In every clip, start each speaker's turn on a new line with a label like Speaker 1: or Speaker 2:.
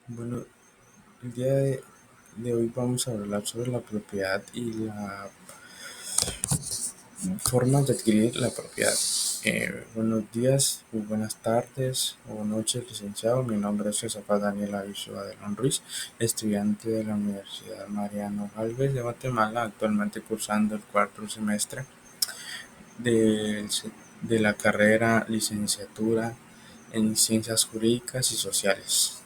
Speaker 1: Bueno, el día de hoy vamos a hablar sobre la propiedad y la forma de adquirir la propiedad. Buenos días, buenas tardes o noches, licenciado. Mi nombre es José Daniel Aviso Adelón Ruiz, estudiante de la Universidad Mariano Galvez de Guatemala, actualmente cursando el cuarto semestre de, de la carrera licenciatura en Ciencias Jurídicas y Sociales.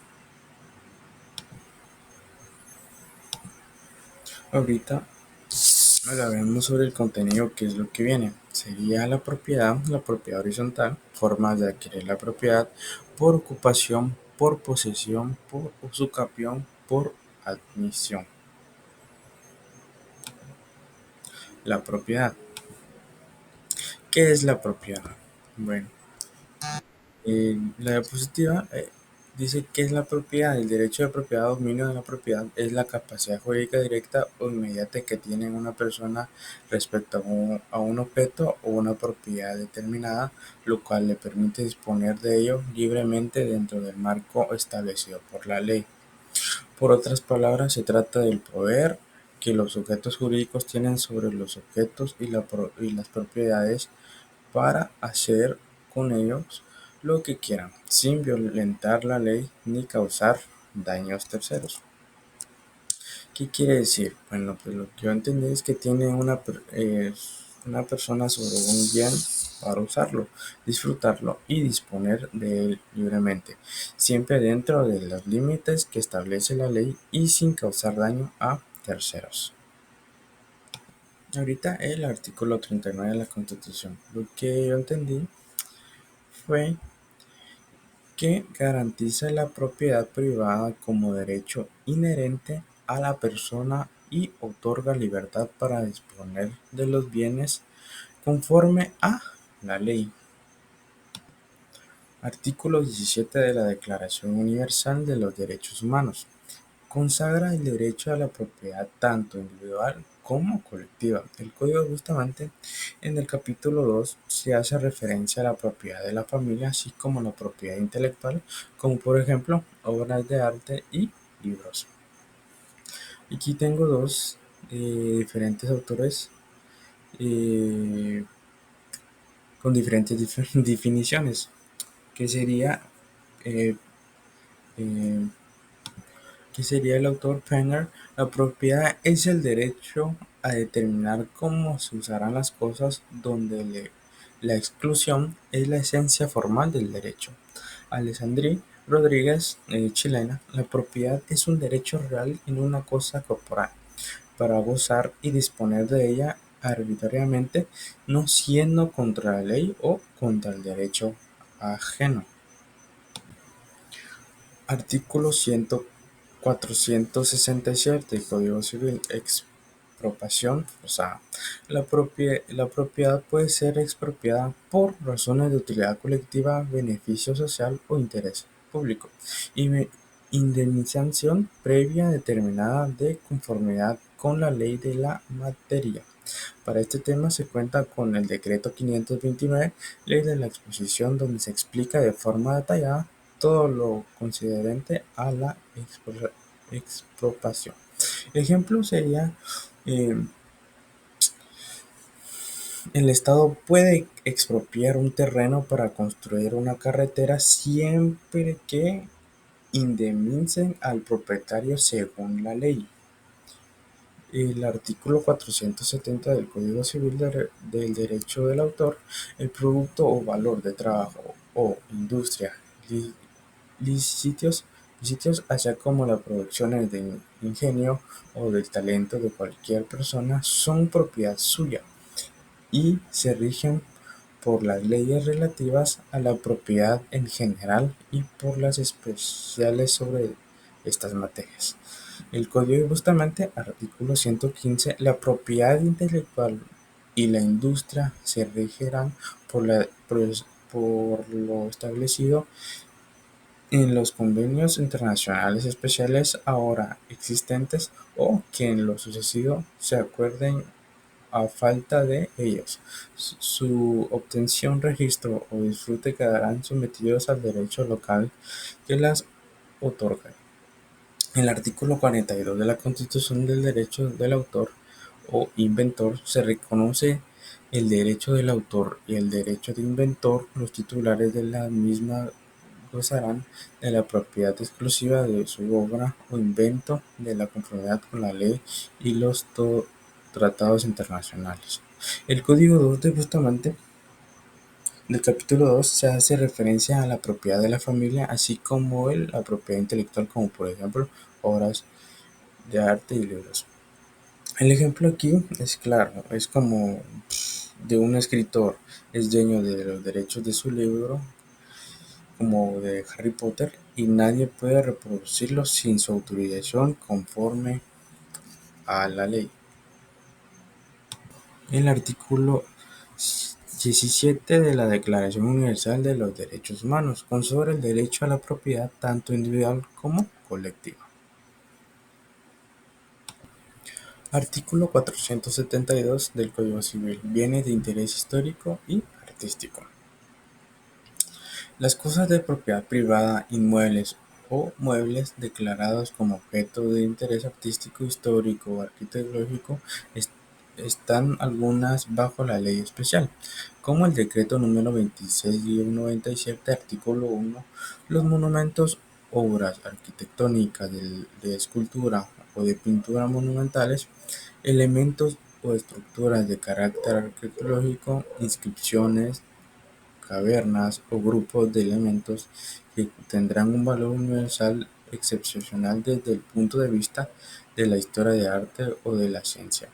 Speaker 1: Ahorita hablaremos sobre el contenido, que es lo que viene. Sería la propiedad horizontal, formas de adquirir la propiedad por ocupación, por posesión, por usucapión, por admisión. La propiedad. ¿Qué es la propiedad? Bueno, la diapositiva dice que es la propiedad. El derecho de propiedad, dominio de la propiedad, es la capacidad jurídica directa o inmediata que tiene una persona respecto a un objeto o una propiedad determinada, lo cual le permite disponer de ello libremente dentro del marco establecido por la ley. Por otras palabras, se trata del poder que los sujetos jurídicos tienen sobre los objetos y las propiedades para hacer con ellos lo que quieran, sin violentar la ley ni causar daños terceros. ¿Qué quiere decir? Bueno, pues lo que yo entendí es que tiene una persona sobre un bien para usarlo, disfrutarlo y disponer de él libremente, siempre dentro de los límites que establece la ley y sin causar daño a terceros. Ahorita el artículo 39 de la Constitución. Lo que yo entendí fue que garantiza la propiedad privada como derecho inherente a la persona y otorga libertad para disponer de los bienes conforme a la ley. Artículo 17 de la Declaración Universal de los Derechos Humanos. Consagra el derecho a la propiedad tanto individual como colectiva. El Código Bustamante, en el capítulo 2, se hace referencia a la propiedad de la familia, así como la propiedad intelectual, como por ejemplo obras de arte y libros. Aquí tengo dos diferentes autores eh, con diferentes definiciones, que sería eh, eh, que sería el autor Penner. La propiedad es el derecho a determinar cómo se usarán las cosas, donde la exclusión es la esencia formal del derecho. Alessandri Rodríguez, chilena. La propiedad es un derecho real en una cosa corporal, para gozar y disponer de ella arbitrariamente, no siendo contra la ley o contra el derecho ajeno. Artículo 467 del Código Civil. Expropiación forzada. La propiedad puede ser expropiada por razones de utilidad colectiva, beneficio social o interés público, y indemnización previa determinada de conformidad con la ley de la materia. Para este tema se cuenta con el Decreto 529, Ley de la Exposición, donde se explica de forma detallada todo lo concerniente a la expropiación. Ejemplo sería, eh, el Estado puede expropiar un terreno para construir una carretera siempre que indemnicen al propietario según la ley. El artículo 470 del Código Civil del Derecho del Autor. El producto o valor de trabajo o industria, lícitos, así como las producciones de ingenio o del talento de cualquier persona, son propiedad suya y se rigen por las leyes relativas a la propiedad en general y por las especiales sobre estas materias. El Código Bustamante, artículo 115. La propiedad intelectual y la industria se regirán por lo establecido en los convenios internacionales especiales ahora existentes o que en lo sucesivo se acuerden a falta de ellos. Su obtención, registro o disfrute quedarán sometidos al derecho local que las otorga. En el artículo 42 de la Constitución del Derecho del Autor o Inventor se reconoce el derecho del autor y el derecho de inventor. Los titulares de la misma gozarán de la propiedad exclusiva de su obra o invento de la conformidad con la ley y los tratados internacionales. El Código 2 de Bustamante del capítulo 2 se hace referencia a la propiedad de la familia, así como la propiedad intelectual, como por ejemplo obras de arte y libros. El ejemplo aquí es claro, es como de un escritor es dueño de los derechos de su libro, como de Harry Potter, y nadie puede reproducirlo sin su autorización conforme a la ley. El artículo 17 de la Declaración Universal de los Derechos Humanos consagra el derecho a la propiedad tanto individual como colectiva. Artículo 472 del Código Civil. Bienes de interés histórico y artístico. Las cosas de propiedad privada, inmuebles o muebles declarados como objeto de interés artístico, histórico o arqueológico están algunas bajo la ley especial, como el decreto número 26-97, artículo 1. Los monumentos, obras arquitectónicas, de escultura o de pintura monumentales, elementos o estructuras de carácter arqueológico, inscripciones, cavernas o grupos de elementos que tendrán un valor universal excepcional desde el punto de vista de la historia de arte o de la ciencia.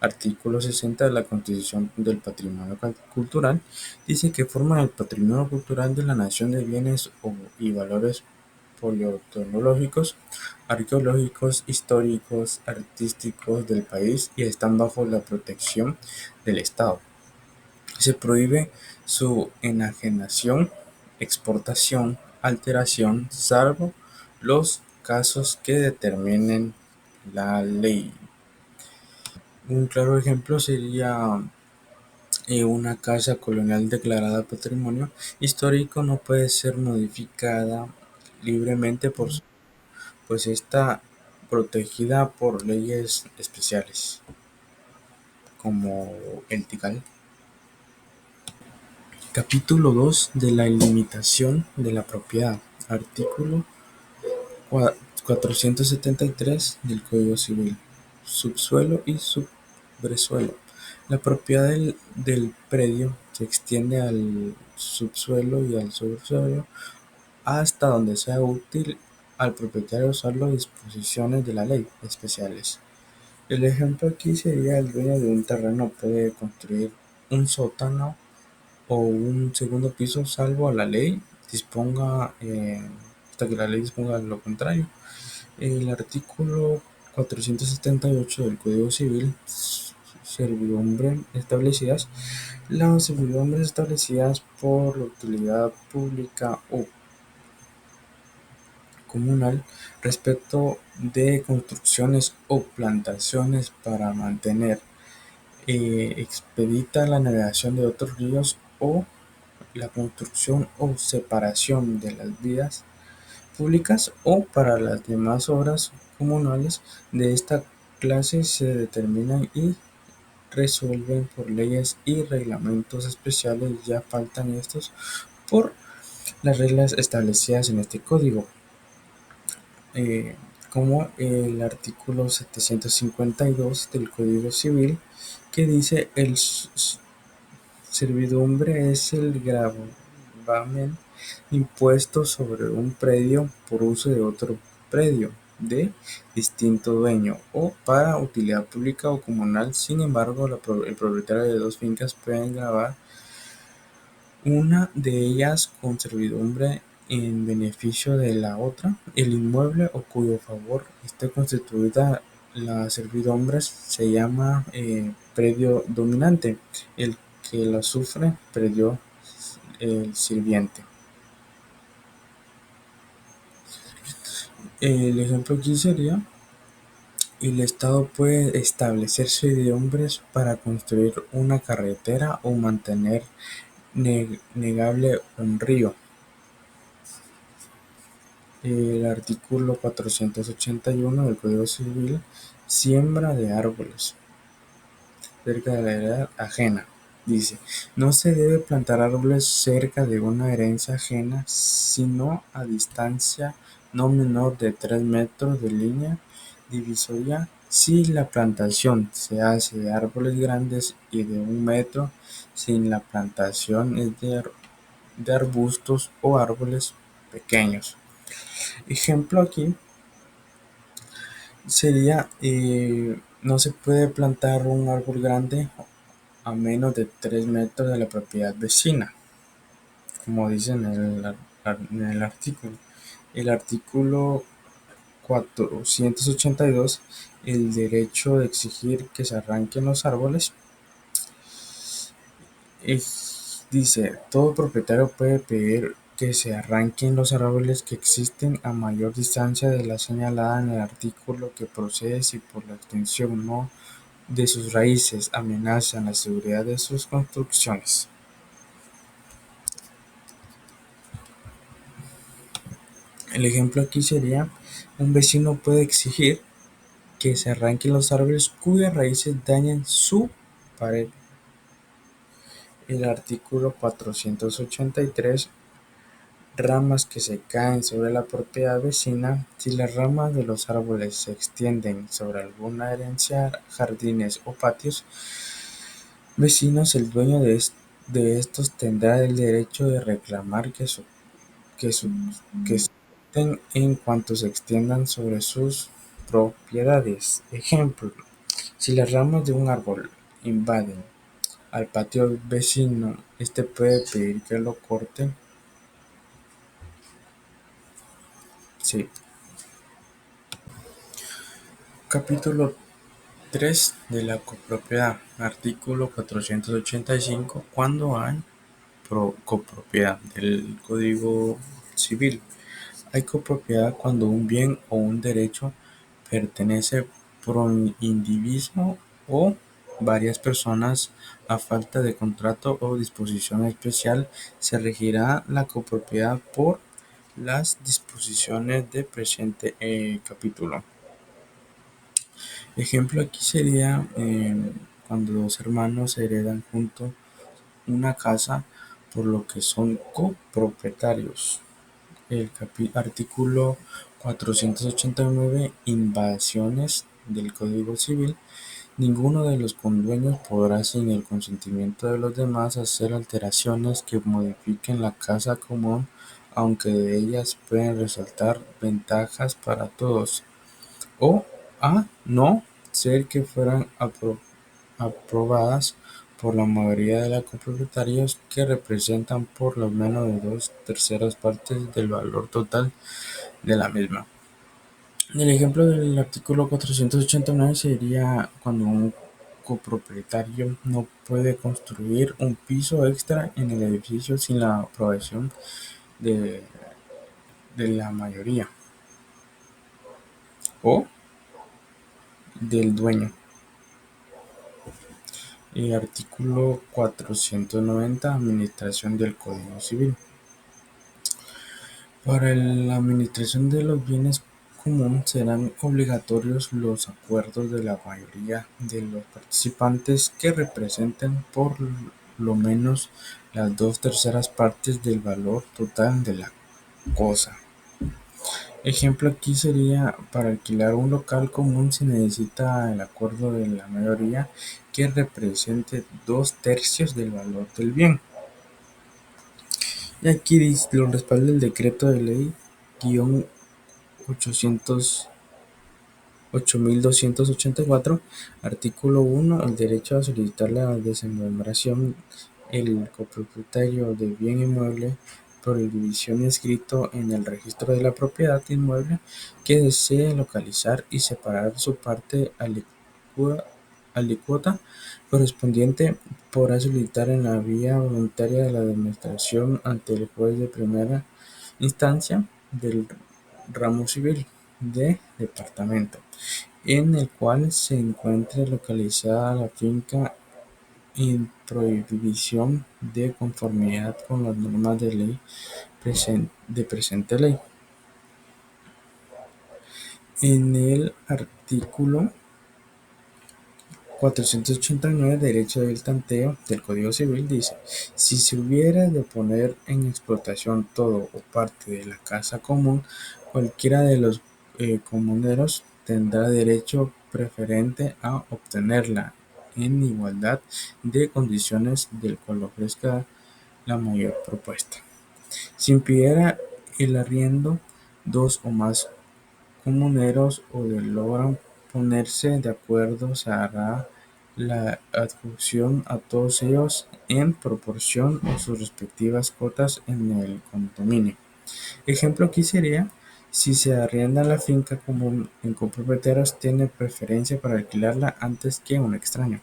Speaker 1: Artículo 60 de la Constitución del Patrimonio Cultural dice que forman el patrimonio cultural de la nación de bienes y valores paleontológicos, arqueológicos, históricos, artísticos del país y están bajo la protección del Estado. Se prohíbe su enajenación, exportación, alteración, salvo los casos que determinen la ley. Un claro ejemplo sería una casa colonial declarada patrimonio histórico no puede ser modificada libremente pues está protegida por leyes especiales, como el TICAL. Capítulo 2 de la limitación de la propiedad. Artículo 473 del Código Civil. Subsuelo y subsuelo. La propiedad del predio se extiende al subsuelo y al subsuelo hasta donde sea útil al propietario usar las disposiciones de la ley especiales. El ejemplo aquí sería: el dueño de un terreno puede construir un sótano o un segundo piso, salvo a la ley disponga, hasta que la ley disponga lo contrario. El artículo 478 del Código Civil, servidumbre establecidas. Las servidumbres establecidas por la utilidad pública o comunal respecto de construcciones o plantaciones para mantener expedita la navegación de otros ríos o la construcción o separación de las vías públicas o para las demás obras comunales de esta clase se determinan y resuelven por leyes y reglamentos especiales. Ya faltan estos por las reglas establecidas en este código, eh, como el artículo 752 del Código Civil, que dice: el servidumbre es el gravamen impuesto sobre un predio por uso de otro predio de distinto dueño o para utilidad pública o comunal. Sin embargo, el propietario de dos fincas puede gravar una de ellas con servidumbre en beneficio de la otra. El inmueble o cuyo favor esté constituida la servidumbre se llama predio dominante. El que la sufre, predio el sirviente. El ejemplo aquí sería: el Estado puede establecer servidumbres para construir una carretera o mantener navegable un río. El artículo 481 del Código Civil, siembra de árboles cerca de la heredad ajena. Dice, no se debe plantar árboles cerca de una herencia ajena, sino a distancia no menor de 3 metros de línea divisoria si la plantación se hace de árboles grandes y de 1 metro si la plantación es de arbustos o árboles pequeños. Ejemplo aquí sería, no se puede plantar un árbol grande a menos de 3 metros de la propiedad vecina, como dice en el artículo. El artículo 482, el derecho de exigir que se arranquen los árboles, dice, todo propietario puede pedir que se arranquen los árboles que existen a mayor distancia de la señalada en el artículo que procede si por la extensión no de sus raíces amenazan la seguridad de sus construcciones. El ejemplo aquí sería, un vecino puede exigir que se arranquen los árboles cuyas raíces dañan su pared. El artículo 483, ramas que se caen sobre la propiedad vecina. Si las ramas de los árboles se extienden sobre alguna herencia, jardines o patios vecinos, el dueño de estos tendrá el derecho de reclamar que su- que existen en cuanto se extiendan sobre sus propiedades. Ejemplo, si las ramas de un árbol invaden al patio vecino, este puede pedir que lo corten. Sí. Capítulo 3 de la copropiedad. Artículo 485. Cuando hay copropiedad del Código Civil. Hay copropiedad cuando un bien o un derecho pertenece por un individuo o varias personas. A falta de contrato o disposición especial, se regirá la copropiedad por las disposiciones del presente capítulo. Ejemplo aquí sería, cuando dos hermanos heredan juntos una casa, por lo que son copropietarios. El artículo 489, invasiones del Código Civil. Ninguno de los condueños podrá, sin el consentimiento de los demás, hacer alteraciones que modifiquen la casa común, aunque de ellas pueden resultar ventajas para todos, o a no ser que fueran aprobadas por la mayoría de los copropietarios, que representan por lo menos de 2/3 del valor total de la misma. El ejemplo del artículo 489 sería cuando un copropietario no puede construir un piso extra en el edificio sin la aprobación de, de la mayoría o del dueño. El artículo 490, administración del Código Civil. Para la administración de los bienes comunes serán obligatorios los acuerdos de la mayoría de los participantes que representen por lo menos las 2/3 del valor total de la cosa. Ejemplo aquí sería, para alquilar un local común se necesita el acuerdo de la mayoría que represente 2/3 del valor del bien. Y aquí lo respalda el decreto de ley guión 8284, artículo 1, el derecho a solicitar la desmembración. El copropietario de bien inmueble por división inscrito en el registro de la propiedad inmueble que desee localizar y separar su parte alícuota correspondiente podrá solicitar en la vía voluntaria la demostración ante el juez de primera instancia del ramo civil de departamento en el cual se encuentre localizada la finca, en prohibición de conformidad con las normas de ley de presente ley. En el artículo 489 derecho del tanteo del Código Civil dice: si se hubiera de poner en explotación todo o parte de la casa común, cualquiera de los comuneros tendrá derecho preferente a obtenerla en igualdad de condiciones del cual ofrezca la mayor propuesta. Si impidiera el arriendo, dos o más comuneros o de logran ponerse de acuerdo, se hará la adjudicación a todos ellos en proporción a sus respectivas cuotas en el condominio. Ejemplo aquí sería: si se arrienda la finca común, en copropietarios tiene preferencia para alquilarla antes que un extraño.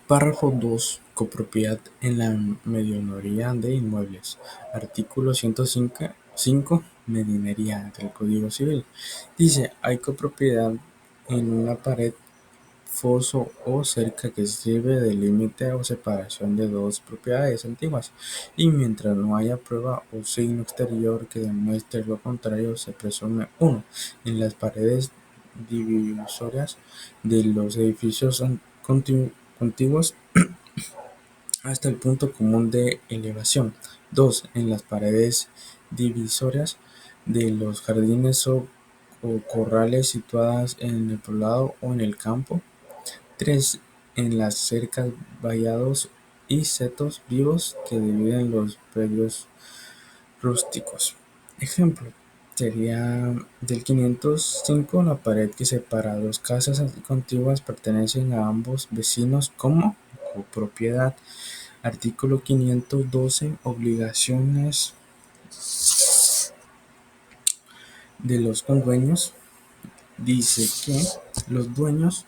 Speaker 1: Párrafo 2. Copropiedad en la medianería de inmuebles. Artículo 105. Medianería del Código Civil. Dice: hay copropiedad en una pared, foso o cerca que sirve de límite o separación de dos propiedades antiguas, y mientras no haya prueba o signo exterior que demuestre lo contrario, se presume: 1. En las paredes divisorias de los edificios contiguos hasta el punto común de elevación. 2. En las paredes divisorias de los jardines o corrales situadas en el poblado o en el campo. 3. En las cercas, vallados y setos vivos que dividen los predios rústicos. Ejemplo sería del 505: la pared que separa dos casas contiguas pertenecen a ambos vecinos como copropiedad. Artículo 512. Obligaciones de los condueños. Dice que los dueños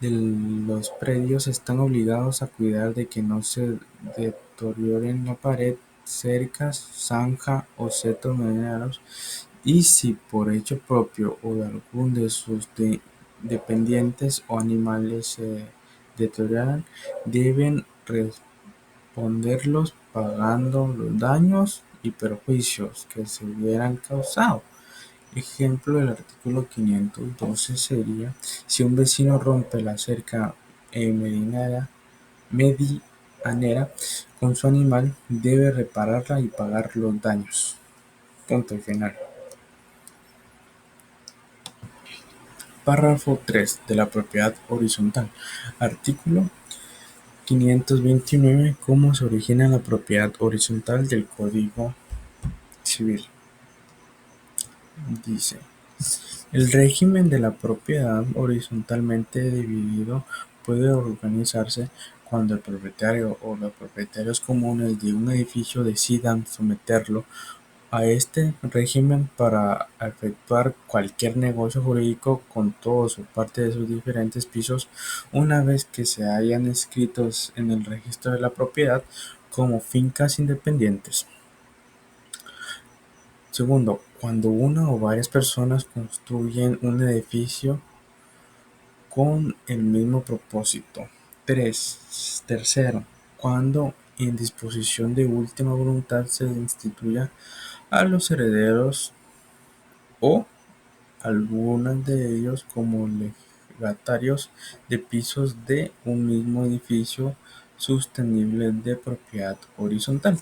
Speaker 1: de los predios están obligados a cuidar de que no se deterioren la pared, cercas, zanja o setos medianos, y si por hecho propio o de algún de sus dependientes o animales se deterioran, deben responderlos pagando los daños y perjuicios que se hubieran causado. Ejemplo del artículo 512 sería: si un vecino rompe la cerca medianera con su animal, debe repararla y pagar los daños. Punto y final. Párrafo 3. De la propiedad horizontal. Artículo 529. ¿Cómo se origina la propiedad horizontal del Código Civil? Dice: el régimen de la propiedad horizontalmente dividido puede organizarse cuando el propietario o los propietarios comunes de un edificio decidan someterlo a este régimen para efectuar cualquier negocio jurídico con todos o parte de sus diferentes pisos, una vez que se hayan inscritos en el registro de la propiedad como fincas independientes. Segundo, cuando una o varias personas construyen un edificio con el mismo propósito. Tercero, cuando en disposición de última voluntad se instituya a los herederos o algunos de ellos como legatarios de pisos de un mismo edificio sostenible de propiedad horizontal.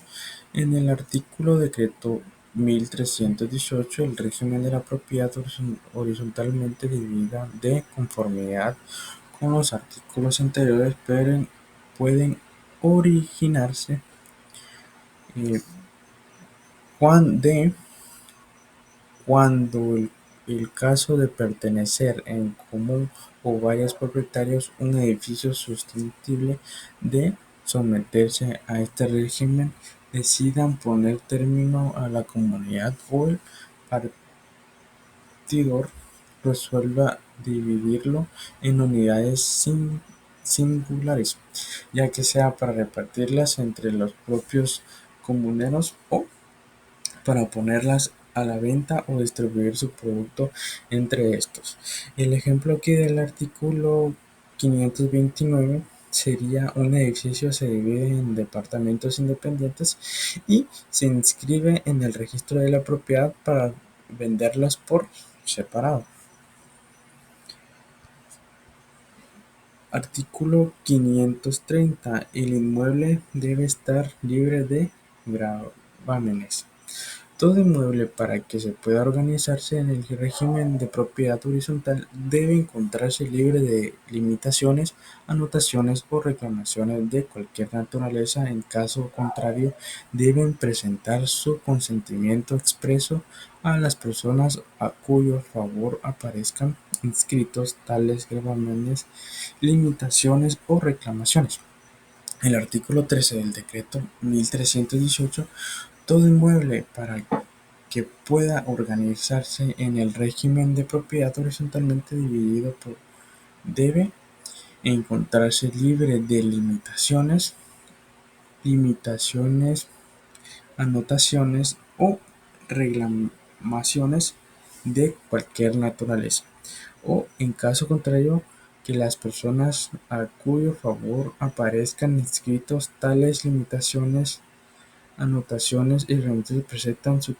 Speaker 1: En el artículo decreto 1318, el régimen de la propiedad horizontalmente dividida, de conformidad con los artículos anteriores, pueden originarse eh, cuando el caso de pertenecer en común o varios propietarios un edificio susceptible de someterse a este régimen, decidan poner término a la comunidad o el partidor resuelva dividirlo en unidades singulares, ya que sea para repartirlas entre los propios comuneros o para ponerlas a la venta o distribuir su producto entre estos. El ejemplo aquí del artículo 529 sería un edificio se divide en departamentos independientes y se inscribe en el registro de la propiedad para venderlas por separado. Artículo 530. El inmueble debe estar libre de gravámenes. Todo inmueble, para que se pueda organizarse en el régimen de propiedad horizontal, debe encontrarse libre de limitaciones, anotaciones o reclamaciones de cualquier naturaleza. En caso contrario, deben presentar su consentimiento expreso a las personas a cuyo favor aparezcan inscritos tales gravámenes, limitaciones o reclamaciones. El artículo 13 del decreto 1318. Todo inmueble, para que pueda organizarse en el régimen de propiedad horizontalmente dividido debe encontrarse libre de limitaciones, anotaciones o reclamaciones de cualquier naturaleza, o en caso contrario, que las personas a cuyo favor aparezcan inscritos tales limitaciones, anotaciones y realmente presentan su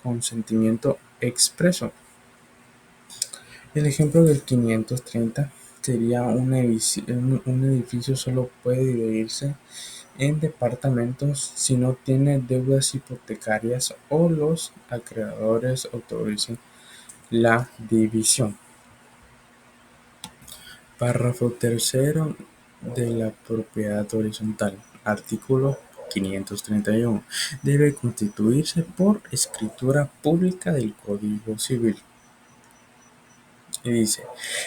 Speaker 1: consentimiento expreso. El ejemplo del 530 sería un edificio solo puede dividirse en departamentos si no tiene deudas hipotecarias o los acreedores autoricen la división. Párrafo tercero de la propiedad horizontal. Artículo 531. Debe constituirse por escritura pública del Código Civil. Y dice,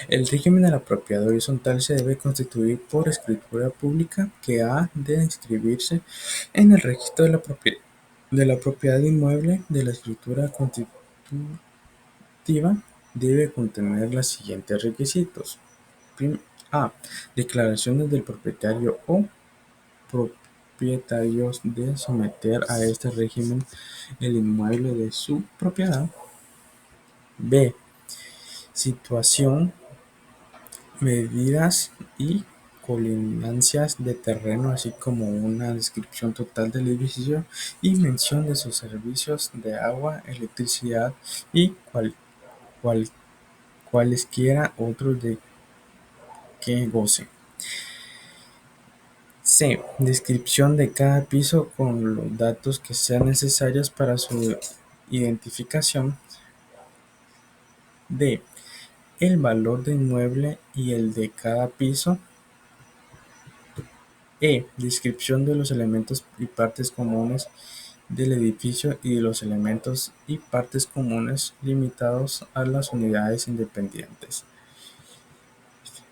Speaker 1: el régimen de la propiedad horizontal se debe constituir por escritura pública que ha de inscribirse en el registro de la propiedad inmueble. De la escritura constitutiva debe contener los siguientes requisitos. A. Declaraciones del propietario o propietarios de someter a este régimen el inmueble de su propiedad. B. Situación, medidas y colindancias de terreno, así como una descripción total del edificio y mención de sus servicios de agua, electricidad y cualesquiera otros de que goce. C. Descripción de cada piso con los datos que sean necesarios para su identificación. D. El valor del inmueble y el de cada piso. E. Descripción de los elementos y partes comunes del edificio y de los elementos y partes comunes limitados a las unidades independientes.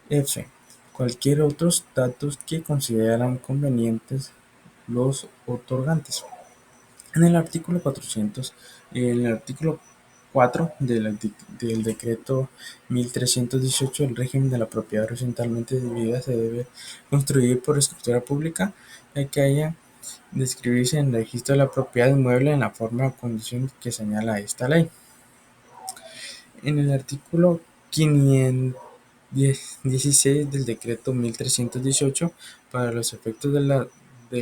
Speaker 1: F. Cualquier otros datos que consideran convenientes los otorgantes. En el artículo 4 del decreto 1318, el régimen de la propiedad horizontalmente dividida se debe construir por escritura pública, ya que haya de inscribirse en el registro de la propiedad inmueble en la forma o condición que señala esta ley. En el artículo 516 del decreto 1318, para los efectos de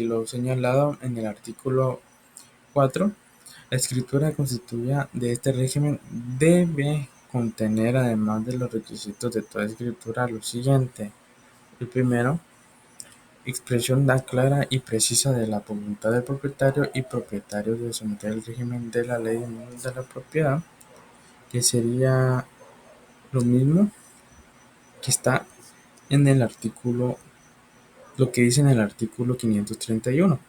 Speaker 1: lo señalado en el artículo 4, la escritura constitutiva de este régimen debe contener, además de los requisitos de toda escritura, lo siguiente. El primero, expresión clara y precisa de la voluntad del propietario y propietarios de someter al régimen de la ley de la propiedad, que sería lo mismo que está en el artículo, lo que dice en el artículo 531.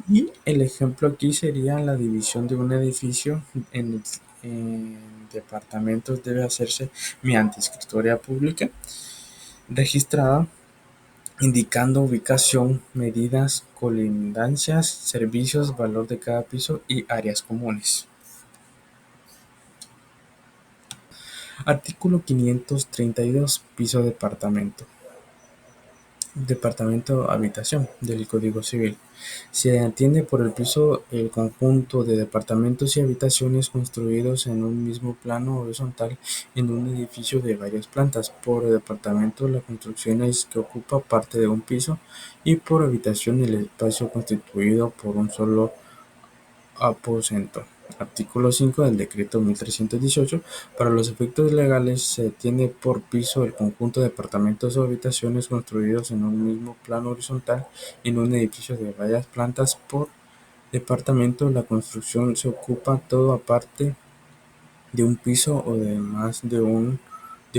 Speaker 1: Y el ejemplo aquí sería la división de un edificio en departamentos debe hacerse mediante escritura pública registrada, indicando ubicación, medidas, colindancias, servicios, valor de cada piso y áreas comunes. Artículo 532. Piso departamento. Departamento Habitación del Código Civil. Se entiende por el piso el conjunto de departamentos y habitaciones construidos en un mismo plano horizontal en un edificio de varias plantas. Por departamento, la construcción es que ocupa parte de un piso, y por habitación, el espacio constituido por un solo aposento. Artículo 5 del Decreto 1318. Para los efectos legales, se tiene por piso el conjunto de departamentos o habitaciones construidos en un mismo plano horizontal en un edificio de varias plantas. Por departamento, la construcción se ocupa todo aparte de un piso o de más de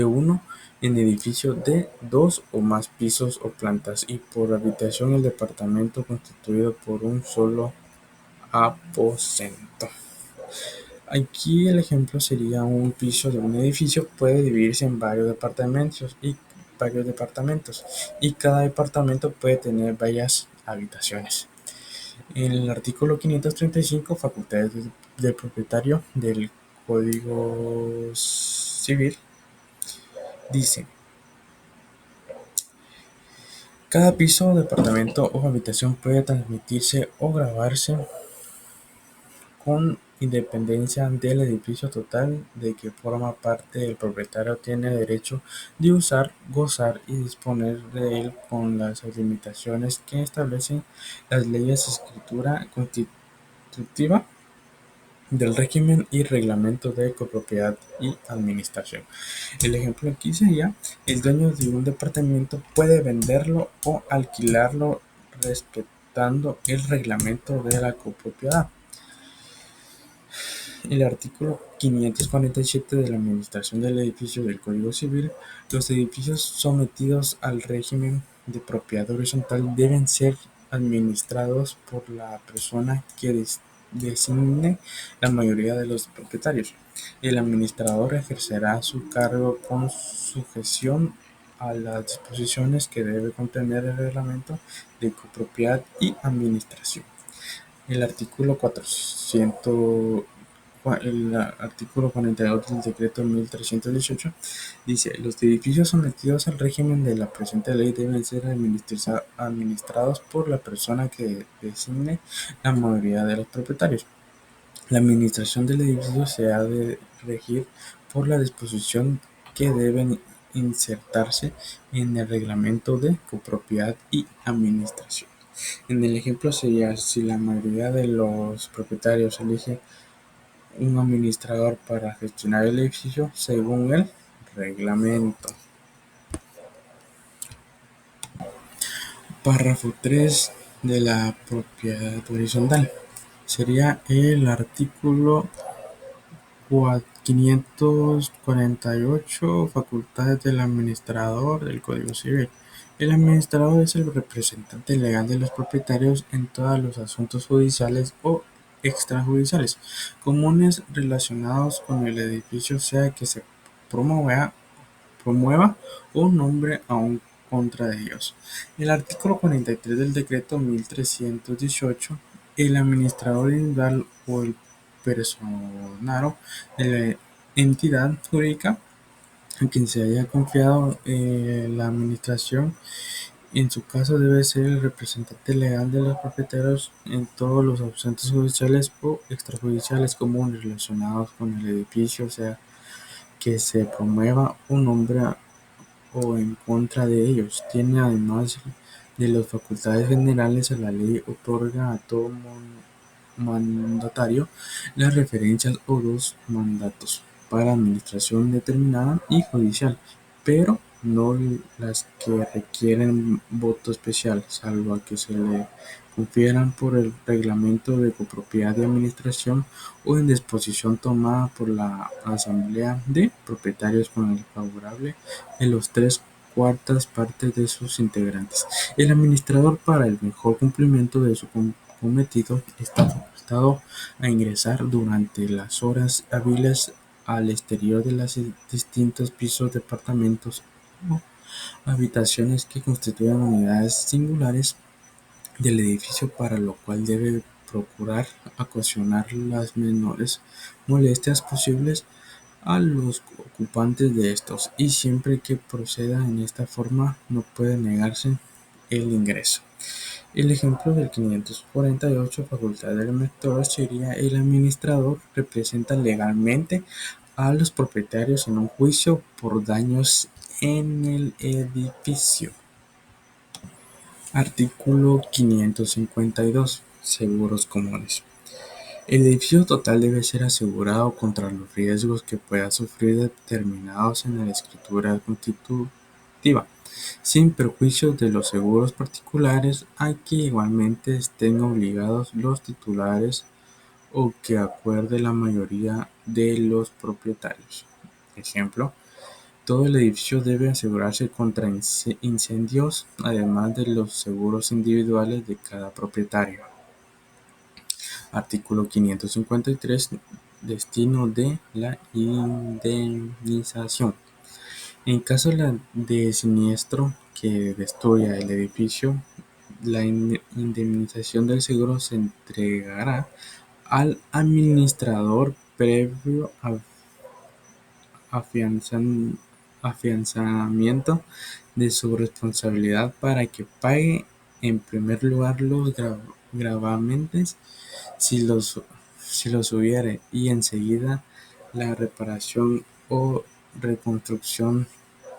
Speaker 1: uno en edificio de dos o más pisos o plantas. Y por habitación, el departamento constituido por un solo aposento. Aquí el ejemplo sería: un piso de un edificio puede dividirse en varios departamentos, y cada departamento puede tener varias habitaciones. En el artículo 535, facultades del propietario del Código Civil, dice: cada piso, departamento o habitación puede transmitirse o grabarse con independencia del edificio total de que forma parte. El propietario tiene derecho de usar, gozar y disponer de él con las limitaciones que establecen las leyes de escritura constitutiva del régimen y reglamento de copropiedad y administración. El ejemplo aquí sería: el dueño de un departamento puede venderlo o alquilarlo respetando el reglamento de la copropiedad. El artículo 547 de la Administración del Edificio del Código Civil: los edificios sometidos al régimen de propiedad horizontal deben ser administrados por la persona que designe la mayoría de los propietarios. El administrador ejercerá su cargo con sujeción a las disposiciones que debe contener el reglamento de copropiedad y administración. El artículo 400 el artículo 42 del Decreto 1318 dice: los edificios sometidos al régimen de la presente ley deben ser administrados por la persona que designe la mayoría de los propietarios. La administración del edificio se ha de regir por la disposición que deben insertarse en el reglamento de copropiedad y administración. En el ejemplo sería: si la mayoría de los propietarios elige un administrador para gestionar el edificio según el reglamento. Párrafo 3 de la propiedad horizontal. Sería el artículo 548, facultades del administrador del Código Civil. El administrador es el representante legal de los propietarios en todos los asuntos judiciales o extrajudiciales comunes relacionados con el edificio, sea que se promueva o nombre aún contra de ellos. El artículo 43 del Decreto 1318: el administrador individual o el personario de la entidad jurídica a quien se haya confiado la administración, en su caso, debe ser el representante legal de los propietarios en todos los asuntos judiciales o extrajudiciales comunes relacionados con el edificio, sea que se promueva un nombre o en contra de ellos. Tiene, además de las facultades generales, a la ley otorga a todo mandatario las referencias o dos mandatos para administración determinada y judicial, pero no las que requieren voto especial, salvo a que se le confieran por el reglamento de copropiedad y administración o en disposición tomada por la asamblea de propietarios con el favorable de los tres cuartas partes de sus integrantes. El administrador, para el mejor cumplimiento de su cometido, está facultado a ingresar durante las horas hábiles al exterior de los distintos pisos, departamentos o habitaciones que constituyen unidades singulares del edificio, para lo cual debe procurar ocasionar las menores molestias posibles a los ocupantes de estos, y siempre que proceda en esta forma no puede negarse el ingreso. El ejemplo del 548, facultad del mentor, sería: el administrador representa legalmente a los propietarios en un juicio por daños en el edificio. Artículo 552. Seguros comunes. El edificio total debe ser asegurado contra los riesgos que pueda sufrir determinados en la escritura constitutiva, sin perjuicio de los seguros particulares a que igualmente estén obligados los titulares o que acuerde la mayoría de los propietarios. Ejemplo: todo el edificio debe asegurarse contra incendios, además de los seguros individuales de cada propietario. Artículo 553. Destino de la indemnización. En caso de siniestro que destruya el edificio, la indemnización del seguro se entregará al administrador previo afianzamiento de su responsabilidad para que pague en primer lugar los gravámenes si los hubiere, y enseguida la reparación o reconstrucción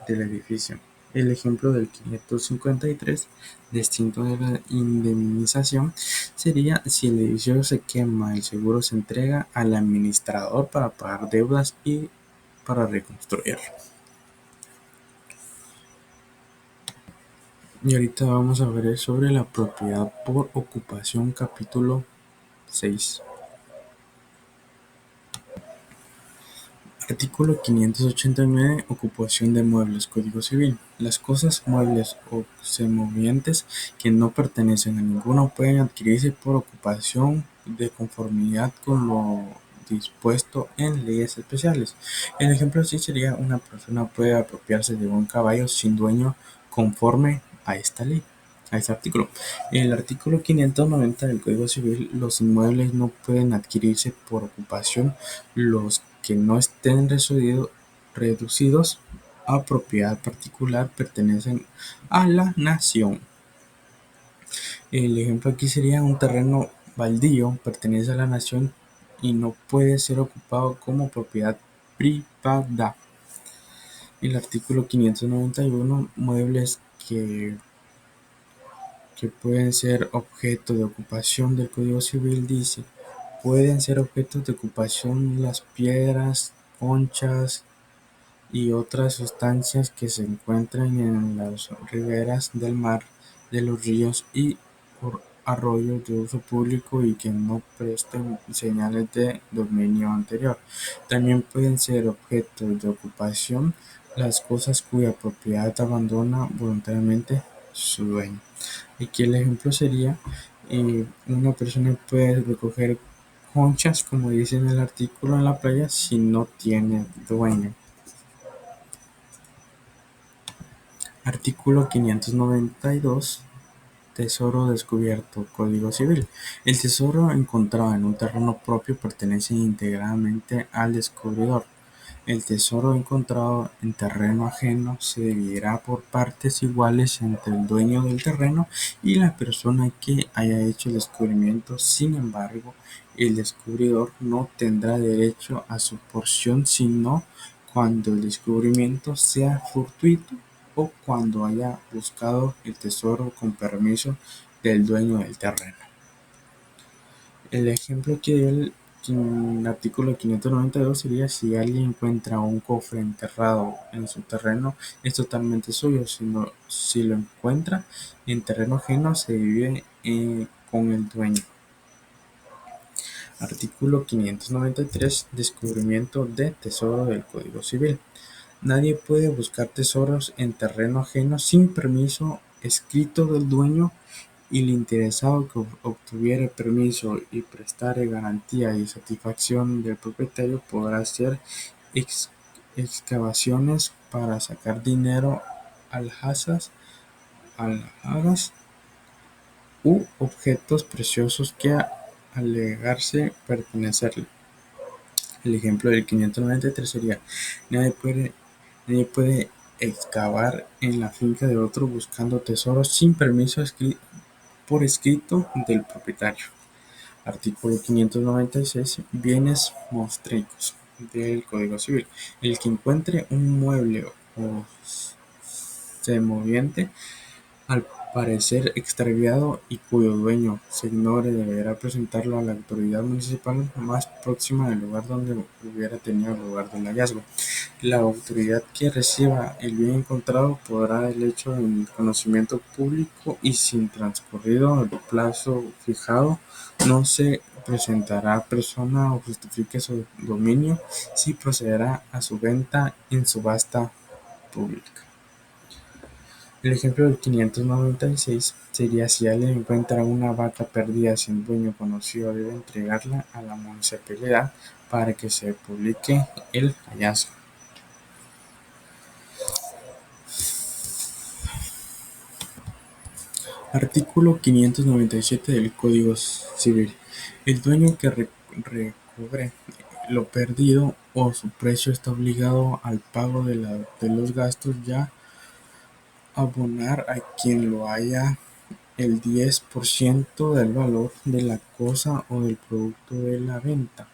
Speaker 1: del edificio. El ejemplo del 553, destino de la indemnización, sería: si el edificio se quema, el seguro se entrega al administrador para pagar deudas y para reconstruirlo. Y ahorita vamos a ver sobre la propiedad por ocupación, capítulo 6. Artículo 589. Ocupación de muebles. Código Civil. Las cosas muebles o semovientes que no pertenecen a ninguno pueden adquirirse por ocupación de conformidad con lo dispuesto en leyes especiales. El ejemplo así sería: una persona puede apropiarse de un caballo sin dueño conforme a esta ley, a este artículo. En el artículo 590 del Código Civil, los inmuebles no pueden adquirirse por ocupación los que no estén reducidos a propiedad particular, pertenecen a la nación. El ejemplo aquí sería: un terreno baldío pertenece a la nación y no puede ser ocupado como propiedad privada. El artículo 591. Muebles que pueden ser objeto de ocupación del Código Civil dice: pueden ser objetos de ocupación las piedras, conchas y otras sustancias que se encuentran en las riberas del mar, de los ríos y arroyos de uso público y que no presten señales de dominio anterior. También pueden ser objeto de ocupación las cosas cuya propiedad abandona voluntariamente su dueño. Aquí el ejemplo sería: una persona puede recoger conchas, como dice en el artículo, en la playa si no tiene dueño. Artículo 592. Tesoro descubierto. Código Civil. El tesoro encontrado en un terreno propio pertenece íntegramente al descubridor. El tesoro encontrado en terreno ajeno se dividirá por partes iguales entre el dueño del terreno y la persona que haya hecho el descubrimiento. Sin embargo, el descubridor no tendrá derecho a su porción sino cuando el descubrimiento sea fortuito o cuando haya buscado el tesoro con permiso del dueño del terreno. El ejemplo que dio el artículo 592 sería: si alguien encuentra un cofre enterrado en su terreno, es totalmente suyo. Si lo encuentra en terreno ajeno, se divide con el dueño. Artículo 593. Descubrimiento de tesoro del Código Civil. Nadie puede buscar tesoros en terreno ajeno sin permiso escrito del dueño, y el interesado que obtuviere permiso y prestare garantía y satisfacción del propietario podrá hacer excavaciones para sacar dinero, alhajas u objetos preciosos que alegarse pertenecerle. El ejemplo del 593 sería: nadie puede excavar en la finca de otro buscando tesoros sin permiso por escrito del propietario. Artículo 596. Bienes mostreicos del Código Civil. El que encuentre un mueble o semoviente al parecer extraviado y cuyo dueño se ignore, deberá presentarlo a la autoridad municipal más próxima del lugar donde hubiera tenido lugar del hallazgo. La autoridad que reciba el bien encontrado podrá dar el hecho en conocimiento público y sin transcurrido el plazo fijado no se presentará persona o justifique su dominio si procederá a su venta en subasta pública. El ejemplo del 596 sería: si alguien encuentra una vaca perdida sin dueño conocido, debe entregarla a la municipalidad para que se publique el hallazgo. Artículo 597 del Código Civil. El dueño que recobre lo perdido o su precio está obligado al pago de los gastos ya abonar a quien lo haya el 10% del valor de la cosa o del producto de la venta.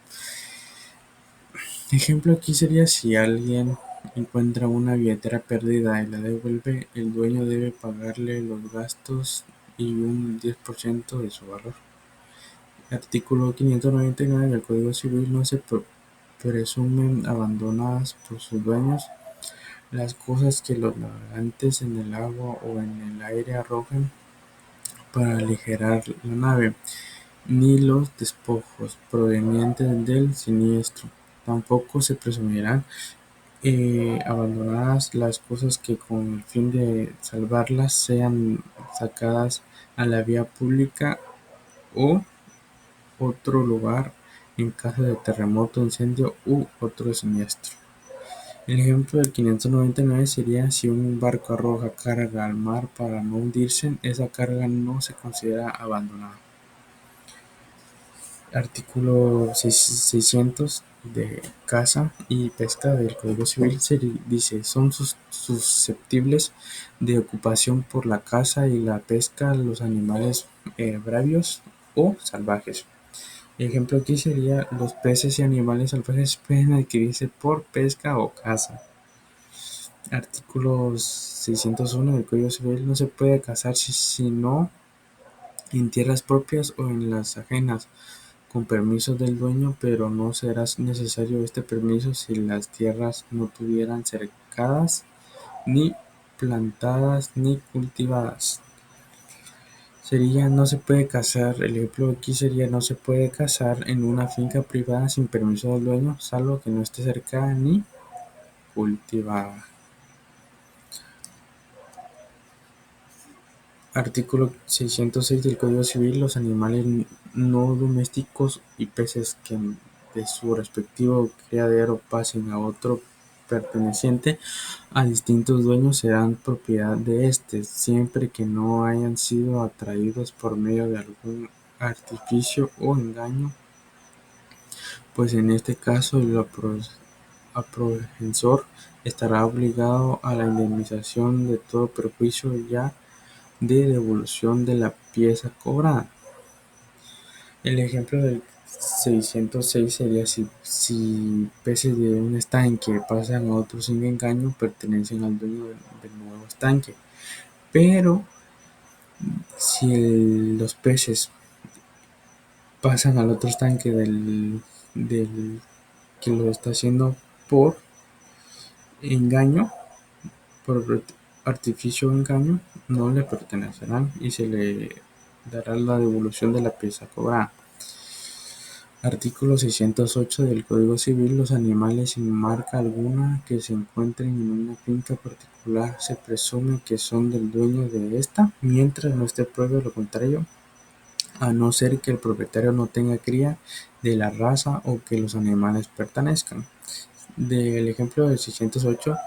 Speaker 1: Ejemplo aquí sería: si alguien encuentra una billetera perdida y la devuelve, el dueño debe pagarle los gastos y un 10% de su valor. Artículo 599 del Código Civil. No se presumen abandonadas por sus dueños las cosas que los navegantes en el agua o en el aire arrojen para aligerar la nave, ni los despojos provenientes del siniestro. Tampoco se presumirán abandonadas las cosas que con el fin de salvarlas sean sacadas a la vía pública o otro lugar en caso de terremoto, incendio u otro siniestro. El ejemplo del 599 sería: si un barco arroja carga al mar para no hundirse, esa carga no se considera abandonada. Artículo 600 de caza y pesca del Código Civil dice: son susceptibles de ocupación por la caza y la pesca los animales bravios o salvajes. El ejemplo aquí sería: los peces y animales salvajes pueden adquirirse por pesca o caza. Artículo 601 del Código Civil. No se puede cazar sino en tierras propias o en las ajenas, con permiso del dueño, pero no será necesario este permiso si las tierras no estuvieran cercadas, ni plantadas, ni cultivadas. Sería: no se puede cazar. El ejemplo aquí sería: no se puede cazar en una finca privada sin permiso del dueño, salvo que no esté cercada ni cultivada. Artículo 606 del Código Civil. Los animales no domésticos y peces que de su respectivo criadero pasen a otro perteneciente a distintos dueños serán propiedad de éste, siempre que no hayan sido atraídos por medio de algún artificio o engaño, pues en este caso el aprehensor estará obligado a la indemnización de todo perjuicio ya de devolución de la pieza cobrada. El ejemplo del 606 sería: si peces de un estanque pasan a otro sin engaño, pertenecen al dueño del nuevo estanque. Pero si los peces pasan al otro estanque del que lo está haciendo por engaño, por artificio o engaño, no le pertenecerán y se le dará la devolución de la pieza cobrada. Artículo 608 del Código Civil. Los animales sin marca alguna que se encuentren en una finca particular se presume que son del dueño de esta, mientras no esté prueba lo contrario, a no ser que el propietario no tenga cría de la raza o que los animales pertenezcan. Del ejemplo del 608,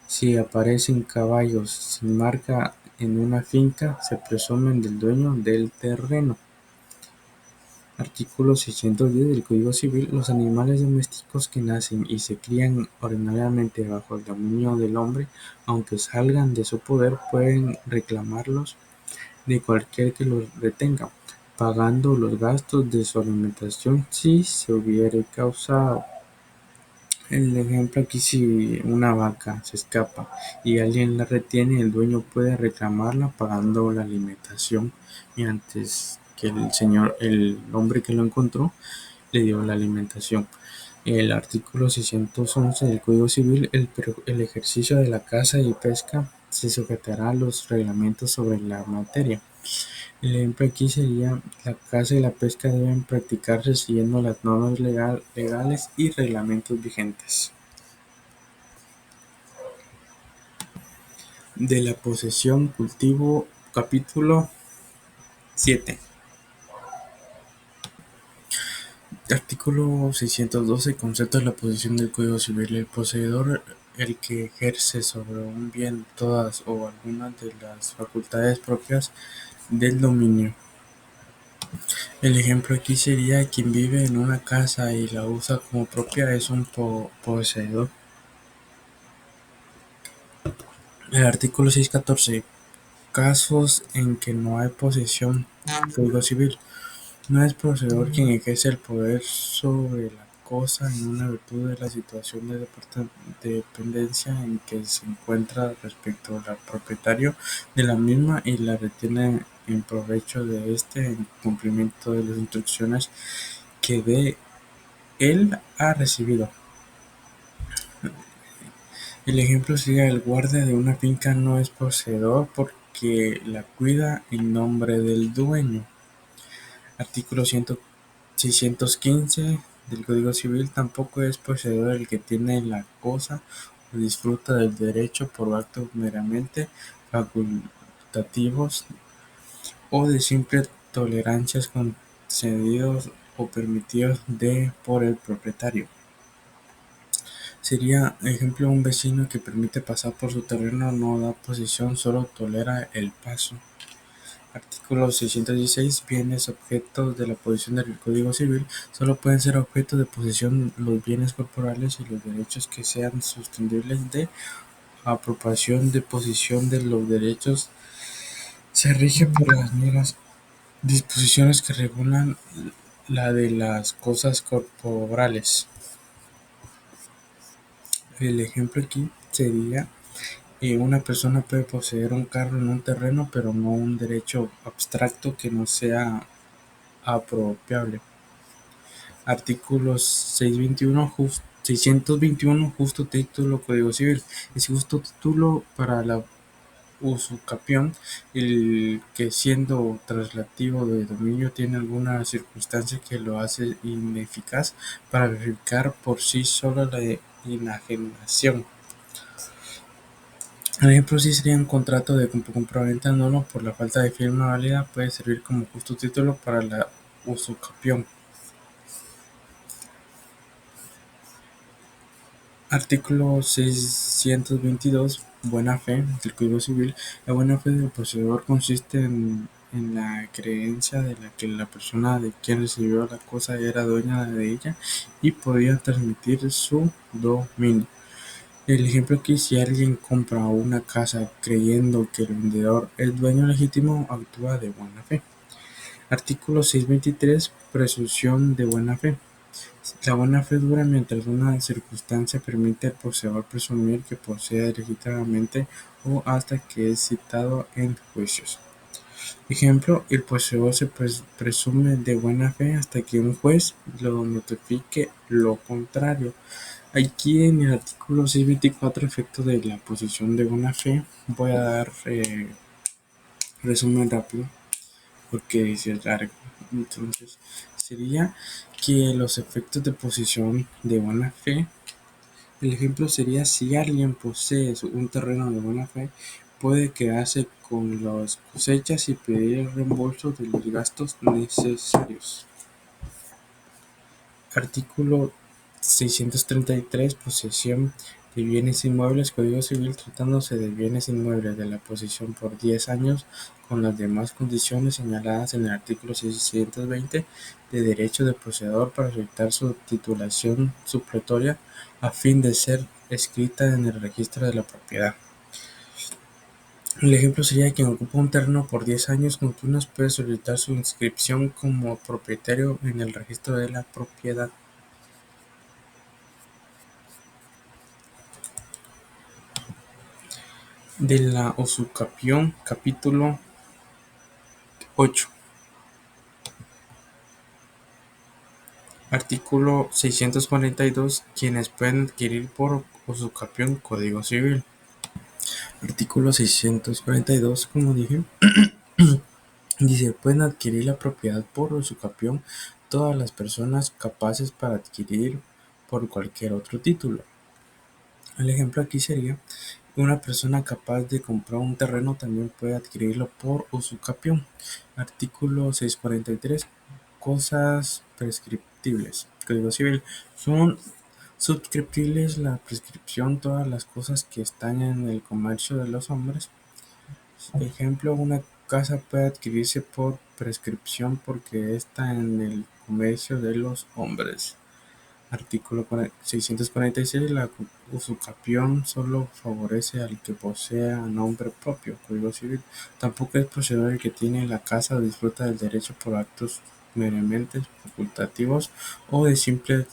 Speaker 1: si aparecen caballos sin marca en una finca, se presumen del dueño del terreno. Artículo 610 del Código Civil. Los animales domésticos que nacen y se crían ordinariamente bajo el dominio del hombre, aunque salgan de su poder, pueden reclamarlos de cualquiera que los retenga, pagando los gastos de su alimentación si se hubiere causado. El ejemplo aquí, si una vaca se escapa y alguien la retiene, el dueño puede reclamarla pagando la alimentación, mientras que el hombre que lo encontró le dio la alimentación. El artículo 611 del Código Civil. El ejercicio de la caza y pesca se sujetará a los reglamentos sobre la materia. El ejemplo aquí sería: la caza y la pesca deben practicarse siguiendo las normas legales y reglamentos vigentes. De la posesión, cultivo, capítulo 7. Artículo 612. Concepto de la posesión del Código Civil. El poseedor, el que ejerce sobre un bien todas o algunas de las facultades propias del dominio. El ejemplo aquí sería: quien vive en una casa y la usa como propia es un poseedor. El artículo 614. Casos en que no hay posesión. Código Civil. No es poseedor quien ejerce el poder sobre la cosa en una virtud de la situación de dependencia en que se encuentra respecto al propietario de la misma y la retiene en provecho de éste en cumplimiento de las instrucciones que de él ha recibido. El ejemplo sería: el guardia de una finca no es poseedor porque la cuida en nombre del dueño. Artículo 615 del Código Civil. Tampoco es poseedor el que tiene la cosa o disfruta del derecho por actos meramente facultativos o de simple tolerancias concedidos o permitidos por el propietario. Sería ejemplo: un vecino que permite pasar por su terreno no da posesión, solo tolera el paso. Artículo 616. Bienes objetos de la posesión del Código Civil. Solo pueden ser objeto de posesión los bienes corporales y los derechos que sean susceptibles de apropiación. De posesión de los derechos se rige por las mismas disposiciones que regulan la de las cosas corporales. El ejemplo aquí sería: una persona puede poseer un carro en un terreno, pero no un derecho abstracto que no sea apropiable. Artículo 621. Justo título Código Civil. Es justo título para la usucapión el que, siendo traslativo de dominio, tiene alguna circunstancia que lo hace ineficaz para verificar por sí solo la enajenación. El ejemplo sí sería: un contrato de compraventa nulo por la falta de firma válida puede servir como justo título para la usucapión. Artículo 622. Buena fe del Código Civil. La buena fe del poseedor consiste en la creencia de que la persona de quien recibió la cosa era dueña de ella y podía transmitir su dominio. El ejemplo aquí: si alguien compra una casa creyendo que el vendedor es dueño legítimo, actúa de buena fe. Artículo 623. Presunción de buena fe. La buena fe dura mientras una circunstancia permite al poseedor presumir que posee legítimamente o hasta que es citado en juicios. Ejemplo: el poseedor se presume de buena fe hasta que un juez lo notifique lo contrario. Aquí en el artículo 624, efecto de la posesión de buena fe, voy a dar resumen rápido porque es largo. Entonces, sería que los efectos de posesión de buena fe. El ejemplo sería: si alguien posee un terreno de buena fe, puede quedarse con las cosechas y pedir el reembolso de los gastos necesarios. Artículo 633. Posesión. de bienes inmuebles, Código Civil, tratándose de bienes inmuebles de la posesión por 10 años, con las demás condiciones señaladas en el artículo 620 de derecho del poseedor para solicitar su titulación supletoria a fin de ser escrita en el registro de la propiedad. El ejemplo sería quien ocupa un terreno por 10 años continuos puede solicitar su inscripción como propietario en el registro de la propiedad. De la usucapión, capítulo 8. Artículo 642. Quienes pueden adquirir por usucapión Código Civil. Artículo 642, como dije, dice, pueden adquirir la propiedad por usucapión todas las personas capaces para adquirir por cualquier otro título. El ejemplo aquí sería, una persona capaz de comprar un terreno también puede adquirirlo por usucapión. Artículo 643. Cosas prescriptibles. Código Civil. Son suscriptibles la prescripción todas las cosas que están en el comercio de los hombres. Ejemplo, una casa puede adquirirse por prescripción porque está en el comercio de los hombres. Artículo 646. La usucapión solo favorece al que posea nombre propio. Código Civil. Tampoco es poseedor el que tiene la casa o disfruta del derecho por actos meramente facultativos o de simple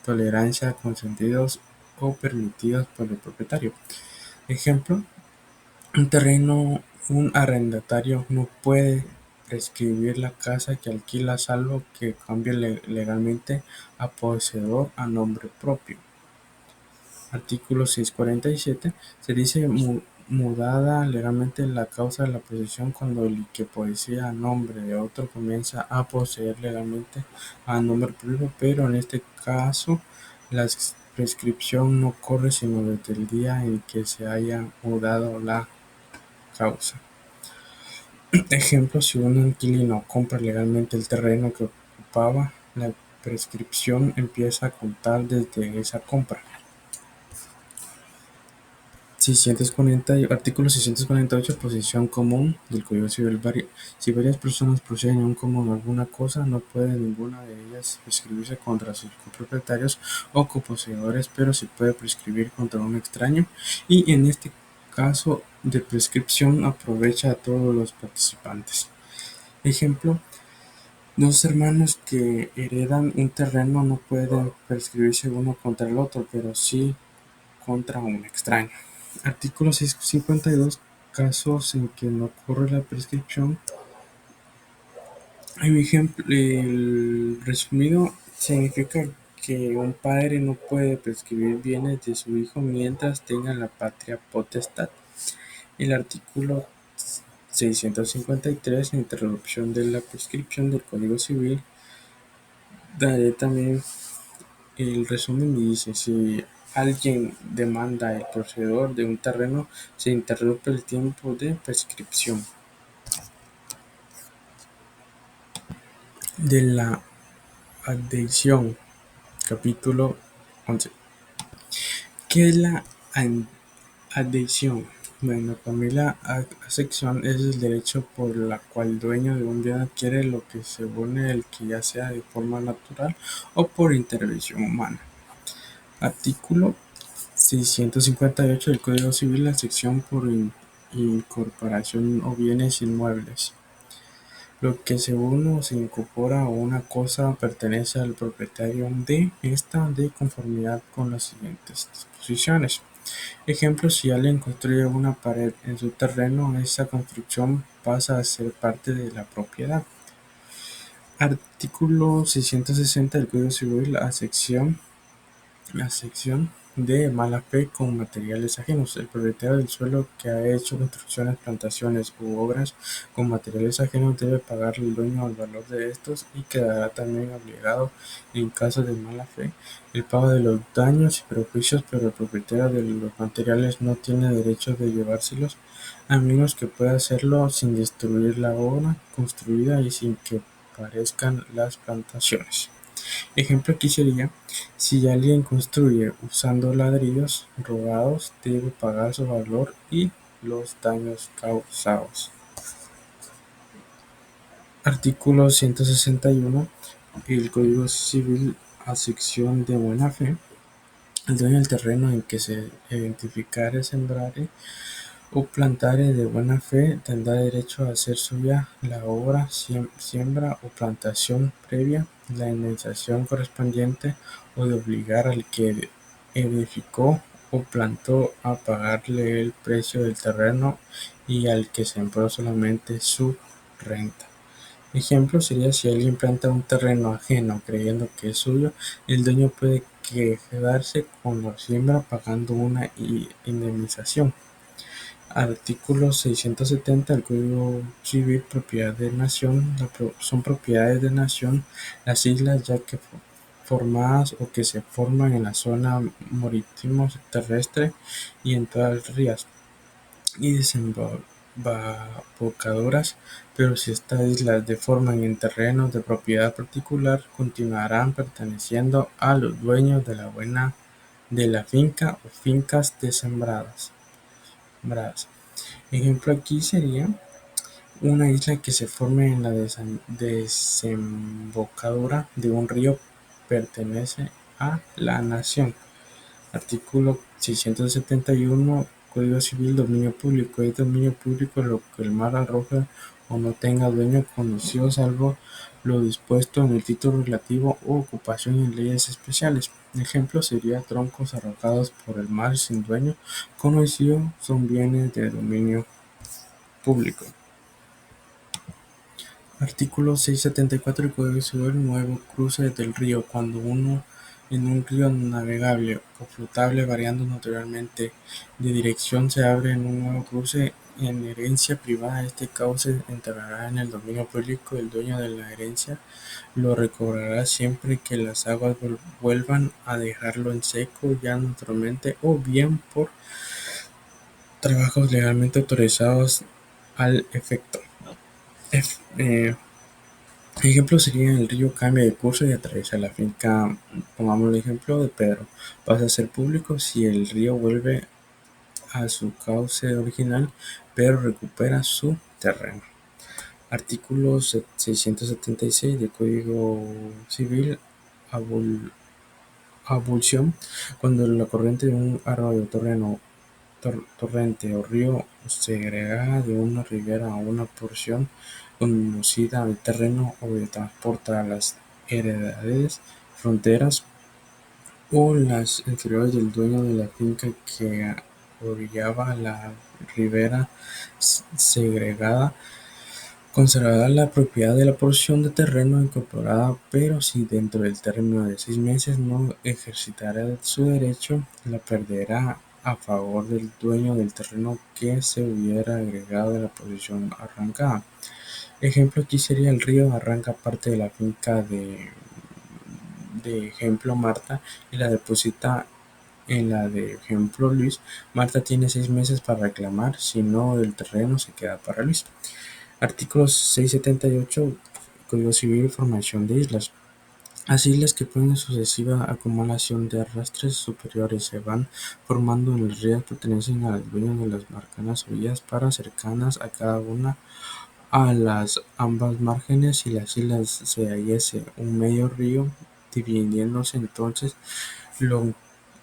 Speaker 1: tolerancia consentidos o permitidos por el propietario. Ejemplo, un arrendatario no puede prescribir la casa que alquila salvo que cambie legalmente a poseedor a nombre propio. Artículo 647. Se dice mudada legalmente la causa de la posesión cuando el que posee a nombre de otro comienza a poseer legalmente a nombre propio, pero en este caso la prescripción no corre sino desde el día en que se haya mudado la causa. Ejemplo, si un inquilino compra legalmente el terreno que ocupaba, la prescripción empieza a contar desde esa compra. Artículo 648. Posesión común del Código Civil. Si varias personas poseen en común alguna cosa, no puede ninguna de ellas prescribirse contra sus copropietarios o coposeedores, pero se puede prescribir contra un extraño, y en este caso de prescripción aprovecha a todos los participantes. Ejemplo, dos hermanos que heredan un terreno no pueden prescribirse uno contra el otro, pero sí contra un extraño. Artículo 652. Casos en que no ocurre la prescripción. Hay un ejemplo, el resumido significa que un padre no puede prescribir bienes de su hijo mientras tenga la patria potestad. El artículo 653. Interrupción de la prescripción del Código Civil. Daré también el resumen y dice, si alguien demanda el poseedor de un terreno, se interrumpe el tiempo de prescripción. De la adhesión, capítulo 11. ¿Qué es la adhesión? Bueno, para mí la adhesión es el derecho por la cual el dueño de un bien adquiere lo que se supone el que ya sea de forma natural o por intervención humana. Artículo 658 del Código Civil, la sección por incorporación o bienes inmuebles. Lo que se une o se incorpora a una cosa pertenece al propietario de esta de conformidad con las siguientes disposiciones. Ejemplo, si alguien construye una pared en su terreno, esa construcción pasa a ser parte de la propiedad. Artículo 660 del Código Civil, la sección de mala fe con materiales ajenos. El propietario del suelo que ha hecho construcciones, plantaciones u obras con materiales ajenos debe pagarle al dueño el valor de estos y quedará también obligado, en caso de mala fe, el pago de los daños y perjuicios, pero el propietario de los materiales no tiene derecho de llevárselos, a menos que pueda hacerlo sin destruir la obra construida y sin que parezcan las plantaciones. Ejemplo aquí sería, si alguien construye usando ladrillos robados, debe pagar su valor y los daños causados. Artículo 161. El Código Civil a sección de buena fe. El dueño del terreno en que se identificare, sembrare o plantare de buena fe tendrá derecho a hacer suya la obra, siembra o plantación previa, la indemnización correspondiente o de obligar al que edificó o plantó a pagarle el precio del terreno y al que sembró solamente su renta. Ejemplo sería si alguien planta un terreno ajeno creyendo que es suyo, el dueño puede quedarse con la siembra pagando una indemnización. Artículo 670 del Código Civil, propiedad de nación. Son propiedades de nación las islas ya que formadas o que se forman en la zona marítimo terrestre y en todas las rías y desembocaduras, pero si estas islas deforman en terrenos de propiedad particular, continuarán perteneciendo a los dueños de la finca o fincas desembradas. Ejemplo aquí sería una isla que se forme en la desembocadura de un río pertenece a la nación. Artículo 671 Código Civil. Dominio público. Es dominio público lo que el mar arroja o no tenga dueño conocido, salvo lo dispuesto en el título relativo o ocupación en leyes especiales. Ejemplo sería troncos arrojados por el mar sin dueño conocido, son bienes de dominio público. Artículo 674 del Código Civil. Nuevo cruce del río. Cuando uno en un río navegable o flotable variando naturalmente de dirección se abre en un nuevo cruce en herencia privada, este cauce entrará en el dominio público. El dueño de la herencia lo recobrará siempre que las aguas vuelvan a dejarlo en seco ya naturalmente o bien por trabajos legalmente autorizados al efecto. Ejemplo sería el río cambia de curso y atraviesa la finca, pongamos el ejemplo de Pedro, pasa a ser público si el río vuelve a su cauce original, pero recupera su terreno. Artículo 676 del Código Civil, abulsión, cuando la corriente de un arroyo, torrente o río segrega de una ribera a una porción conocida del terreno o de transporta a las heredades, fronteras o las inferiores del dueño de la finca que orillaba la ribera segregada, conservará la propiedad de la porción de terreno incorporada, pero si dentro del término de 6 meses no ejercitara su derecho, la perderá a favor del dueño del terreno que se hubiera agregado a la posesión arrancada. Ejemplo aquí sería el río arranca parte de la finca de ejemplo Marta y la deposita en la de ejemplo Luis. Marta tiene 6 meses para reclamar, si no el terreno se queda para Luis. Artículo 678 Código Civil. Formación de islas. Las islas que pueden sucesiva acumulación de arrastres superiores se van formando en las rías pertenecen a los dueños de las marcanas orillas para cercanas a cada una a las ambas márgenes. Si las islas se hallase un medio río, dividiéndose entonces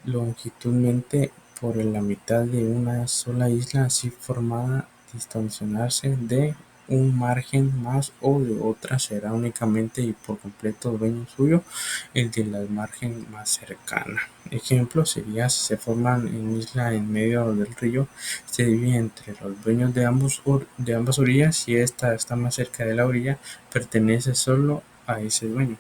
Speaker 1: longitudinalmente por la mitad de una sola isla así formada, distanciarse de un margen más o de otra será únicamente y por completo dueño suyo el de la margen más cercana. Ejemplo sería si se forman en isla en medio del río, se divide entre los dueños de ambas orillas. Si esta está más cerca de la orilla, pertenece solo a ese dueño.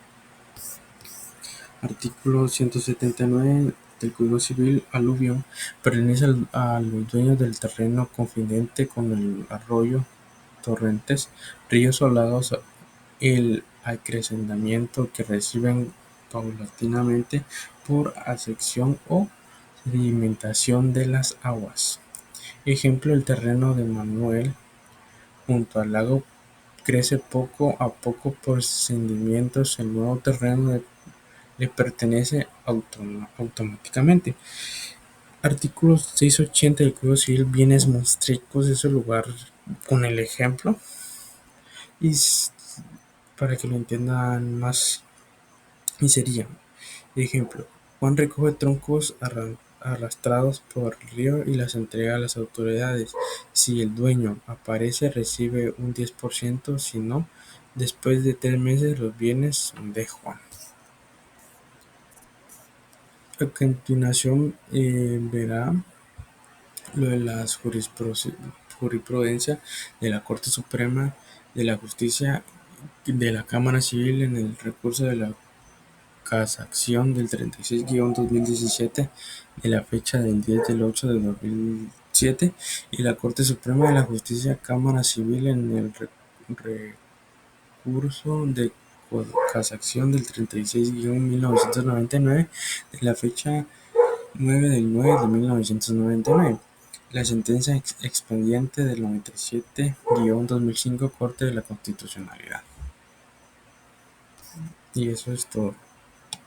Speaker 1: Artículo 179 del Código Civil. Aluvión. Pertenece a los dueños del terreno confidente con el arroyo, torrentes, ríos o lagos, el acrecentamiento que reciben paulatinamente por asección o sedimentación de las aguas. Ejemplo, el terreno de Manuel junto al lago crece poco a poco por sedimentos. El nuevo terreno le pertenece automáticamente. Artículo 680 del Código Civil, bienes monstruosos, es el lugar con el ejemplo y para que lo entiendan más. Y sería, ejemplo, Juan recoge troncos arrastrados por el río y las entrega a las autoridades. Si el dueño aparece, recibe un 10%; si no, después de 3 meses los bienes son de Juan. A continuación verá lo de la jurisprudencia de la Corte Suprema de la Justicia de la Cámara Civil en el recurso de la Casación del 36-2017 de la fecha del 10/8/2007, y la Corte Suprema de la Justicia Cámara Civil en el recurso de casación del 36-1999 de la fecha 9/9/1999. La sentencia expediente del 97-2005 Corte de la Constitucionalidad. Y eso es todo.